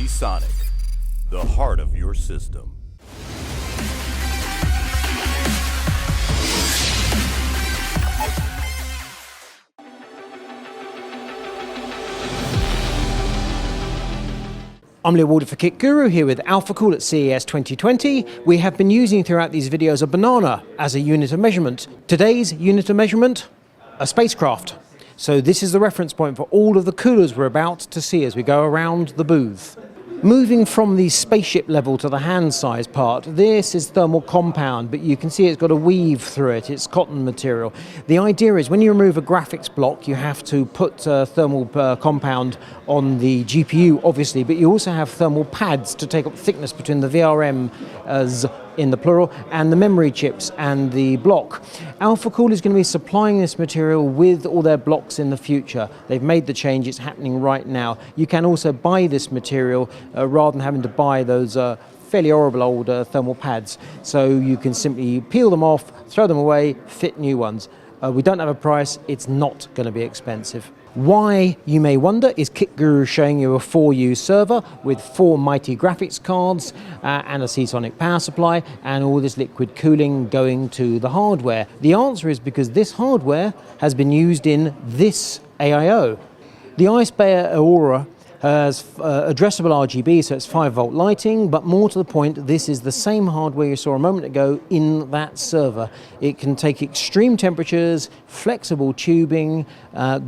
Sonic, the heart of your system. I'm Leo Walder for Kit Guru here with Alphacool at CES 2020. We have been using throughout these videos a banana as a unit of measurement. Today's unit of measurement, a spacecraft. So this is the reference point for all of the coolers we're about to see as we go around the booth. Moving from the spaceship level to the hand size part, this is thermal compound, but you can see it's got a weave through it, it's cotton material. The idea is when you remove a graphics block, you have to put thermal compound on the GPU, obviously, but you also have thermal pads to take up thickness between the VRM in the plural, and the memory chips and the block. Alphacool is going to be supplying this material with all their blocks in the future. They've made the change, it's happening right now. You can also buy this material rather than having to buy those fairly horrible old thermal pads. So you can simply peel them off, throw them away, fit new ones. We don't have a price, it's not going to be expensive. Why, you may wonder, is Kit Guru showing you a 4U server with 4 mighty graphics cards and a Seasonic power supply and all this liquid cooling going to the hardware? The answer is because this hardware has been used in this AIO. The iceZap Aurora has addressable RGB, so it's 5-volt lighting, but more to the point, this is the same hardware you saw a moment ago in that server. It can take extreme temperatures, flexible tubing,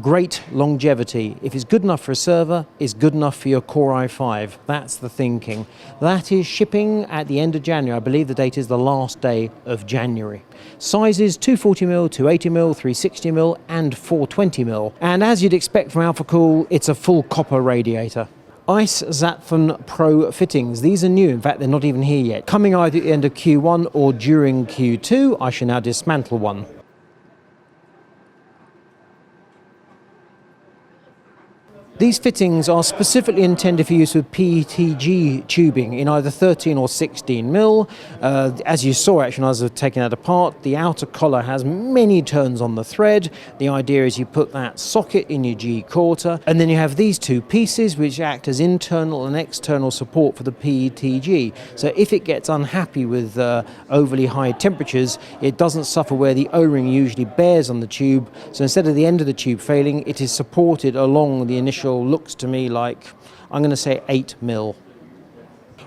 great longevity. If it's good enough for a server, it's good enough for your Core i5. That's the thinking. That is shipping at the end of January. I believe the date is the last day of January. Sizes 240mm, 280mm, 360mm and 420mm. And as you'd expect from Alphacool, it's a full copper radiator. IceZap Pro fittings. These are new. In fact, they're not even here yet. Coming either at the end of Q1 or during Q2. I shall now dismantle one. These fittings are specifically intended for use with PETG tubing in either 13 or 16mm. As you saw actually as I was taking that apart, the outer collar has many turns on the thread. The idea is you put that socket in your G quarter, and then you have these two pieces which act as internal and external support for the PETG. So if it gets unhappy with overly high temperatures, it doesn't suffer where the O-ring usually bears on the tube. So instead of the end of the tube failing, it is supported along the initial, looks to me like, I'm going to say 8mm.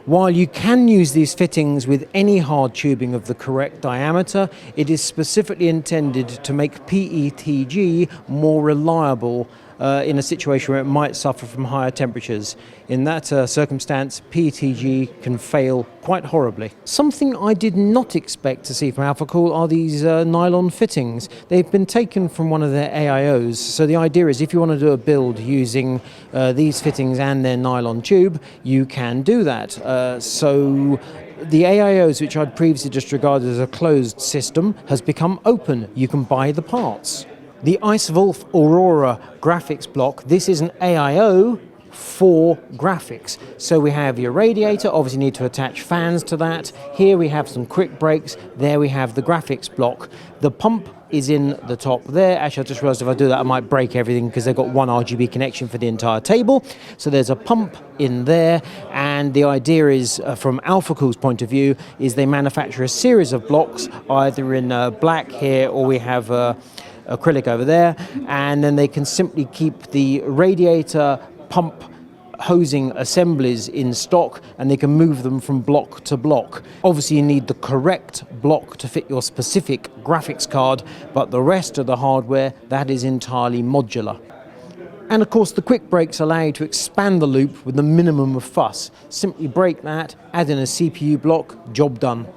While you can use these fittings with any hard tubing of the correct diameter, it is specifically intended to make PETG more reliable in a situation where it might suffer from higher temperatures. In that circumstance, PETG can fail quite horribly. Something I did not expect to see from Alphacool are these nylon fittings. They've been taken from one of their AIOs, so the idea is if you want to do a build using these fittings and their nylon tube, you can do that. So the AIOs, which I'd previously just regarded as a closed system, has become open. You can buy the parts. The iceZap Aurora graphics block, this is an AIO for graphics. So we have your radiator, obviously you need to attach fans to that. Here we have some quick breaks, there we have the graphics block. The pump is in the top there. Actually, I just realized if I do that I might break everything because they've got one RGB connection for the entire table. So there's a pump in there, and the idea is, from Alphacool's point of view, is they manufacture a series of blocks, either in black here or we have acrylic over there, and then they can simply keep the radiator pump hosing assemblies in stock, and they can move them from block to block. Obviously you need the correct block to fit your specific graphics card, but the rest of the hardware, that is entirely modular. And of course the quick breaks allow you to expand the loop with the minimum of fuss. Simply break that, add in a CPU block, job done.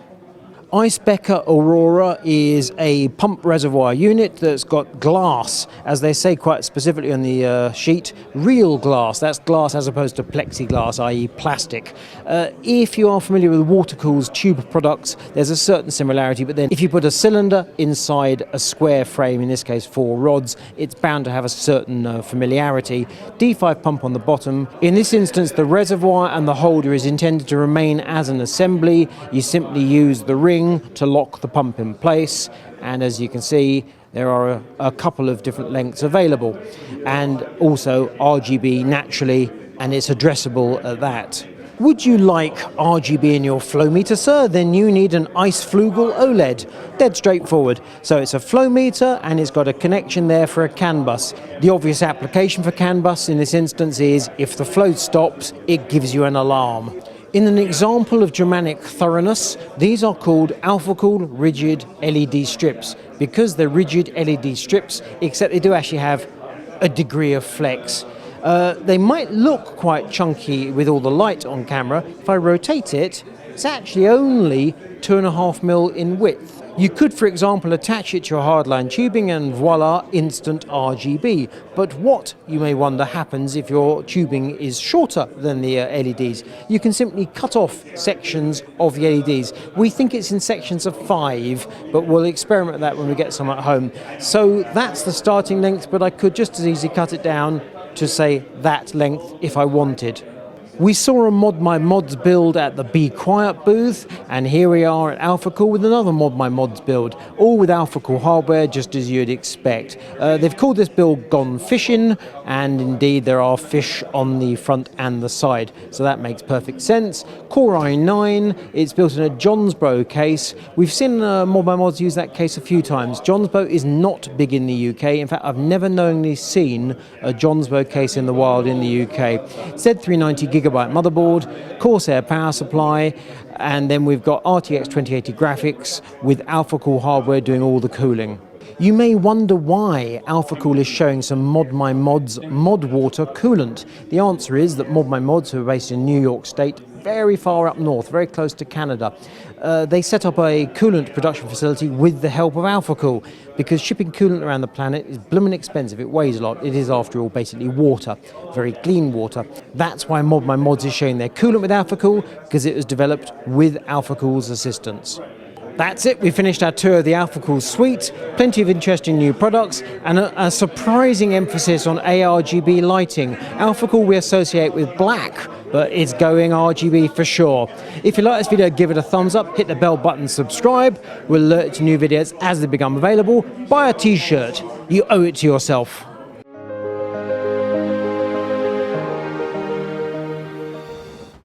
iceZap Aurora is a pump reservoir unit that's got glass, as they say quite specifically on the sheet, real glass. That's glass as opposed to plexiglass, i.e. plastic. If you are familiar with Watercool's tube products, there's a certain similarity, but then if you put a cylinder inside a square frame, in this case 4 rods, it's bound to have a certain familiarity. D5 pump on the bottom. In this instance, the reservoir and the holder is intended to remain as an assembly. You simply use the ring to lock the pump in place, and as you can see there are a couple of different lengths available, and also RGB naturally and it's addressable at that. Would you like RGB in your flow meter, sir? Then you need an Flugel OLED. Dead straightforward. So it's a flow meter and it's got a connection there for a CAN bus. The obvious application for CAN bus in this instance is if the flow stops, it gives you an alarm. In an example of Germanic thoroughness, these are called Alphacool rigid LED strips because they're rigid LED strips, except they do actually have a degree of flex. They might look quite chunky with all the light on camera. If I rotate it, it's actually only 2.5mm in width. You could, for example, attach it to your hardline tubing and voila, instant RGB. But what, you may wonder, happens if your tubing is shorter than the LEDs? You can simply cut off sections of the LEDs. We think it's in sections of 5, but we'll experiment with that when we get some at home. So that's the starting length, but I could just as easily cut it down to say that length if I wanted. We saw a ModMyMods build at the Be Quiet booth, and here we are at Alphacool with another ModMyMods build, all with Alphacool hardware, just as you'd expect. They've called this build Gone Fishing, and indeed there are fish on the front and the side, so that makes perfect sense. Core i9, it's built in a Johnsbro case. We've seen ModMyMods use that case a few times. Johnsbro is not big in the UK. In fact, I've never knowingly seen a Johnsbro case in the wild in the UK. Z390 gigabyte motherboard, Corsair power supply, and then we've got RTX 2080 graphics with Alphacool hardware doing all the cooling. You may wonder why Alphacool is showing some ModMyMods Mod Water Coolant. The answer is that ModMyMods, who are based in New York State, very far up north, very close to Canada, they set up a coolant production facility with the help of Alphacool, because shipping coolant around the planet is blooming expensive. It weighs a lot. It is, after all, basically water, very clean water. That's why ModMyMods is showing their coolant with Alphacool, because it was developed with Alphacool's assistance. That's it, we finished our tour of the Alphacool suite. Plenty of interesting new products and a surprising emphasis on ARGB lighting. Alphacool we associate with black, but it's going RGB for sure. If you like this video, give it a thumbs up, hit the bell button, subscribe. We'll alert you to new videos as they become available. Buy a t-shirt, you owe it to yourself.